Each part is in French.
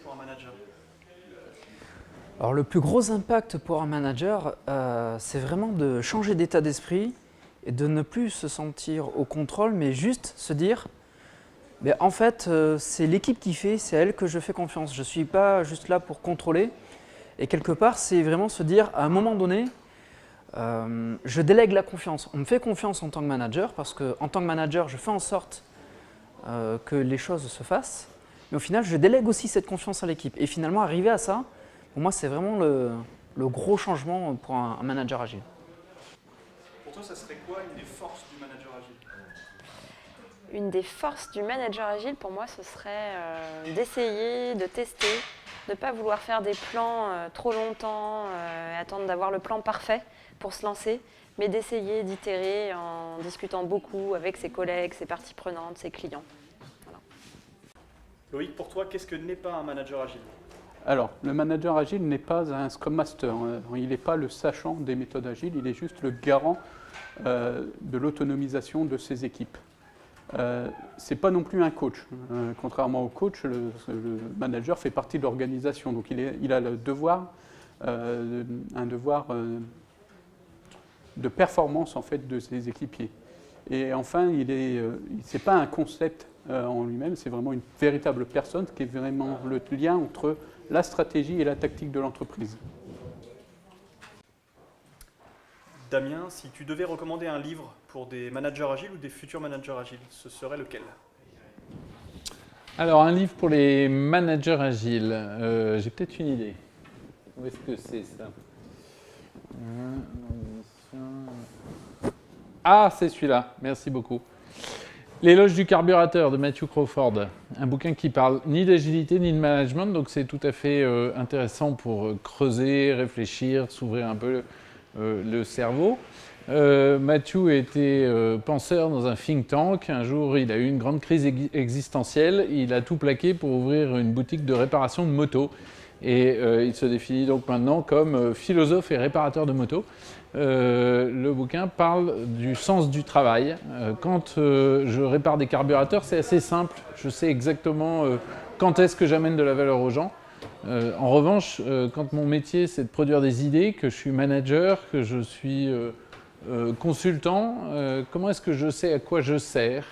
pour un manager? Alors le plus gros impact pour un manager, c'est vraiment de changer d'état d'esprit et de ne plus se sentir au contrôle, mais juste se dire mais en fait c'est l'équipe qui fait, c'est à elle que je fais confiance. Je ne suis pas juste là pour contrôler. Et quelque part, c'est vraiment se dire à un moment donné, je délègue la confiance. On me fait confiance en tant que manager parce qu'en tant que manager, je fais en sorte que les choses se fassent. Mais au final, je délègue aussi cette confiance à l'équipe. Et finalement, arriver à ça, pour moi, c'est vraiment le gros changement pour un manager agile. Pour toi, ça serait quoi une des forces du manager agile? Une des forces du manager agile, pour moi, ce serait d'essayer, de tester, de ne pas vouloir faire des plans trop longtemps, attendre d'avoir le plan parfait pour se lancer, mais d'essayer d'itérer en discutant beaucoup avec ses collègues, ses parties prenantes, ses clients. Voilà. Loïc, pour toi, qu'est-ce que n'est pas un manager agile? Alors, le manager agile n'est pas un Scrum Master. Il n'est pas le sachant des méthodes agiles, il est juste le garant de l'autonomisation de ses équipes. Ce n'est pas non plus un coach. Contrairement au coach, le manager fait partie de l'organisation. Donc il a le devoir, un devoir de performance en fait, de ses équipiers. Et enfin, ce n'est pas un concept en lui-même, c'est vraiment une véritable personne qui est vraiment le lien entre la stratégie et la tactique de l'entreprise. Damien, si tu devais recommander un livre pour des managers agiles ou des futurs managers agiles, ce serait lequel? Alors, un livre pour les managers agiles, j'ai peut-être une idée. Où est-ce que c'est ça? Ah, c'est celui-là, merci beaucoup. L'éloge du carburateur de Matthew Crawford, un bouquin qui parle ni d'agilité ni de management, donc c'est tout à fait intéressant pour creuser, réfléchir, s'ouvrir un peu le cerveau. Matthew était penseur dans un think tank. Un jour, il a eu une grande crise existentielle. Il a tout plaqué pour ouvrir une boutique de réparation de motos. Et il se définit donc maintenant comme philosophe et réparateur de motos. Le bouquin parle du sens du travail. Quand je répare des carburateurs, c'est assez simple. Je sais exactement quand est-ce que j'amène de la valeur aux gens. En revanche, quand mon métier c'est de produire des idées, que je suis manager, que je suis consultant, comment est-ce que je sais à quoi je sers?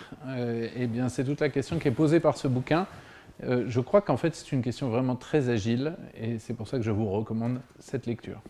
Eh bien, c'est toute la question qui est posée par ce bouquin. Je crois qu'en fait, c'est une question vraiment très agile et c'est pour ça que je vous recommande cette lecture.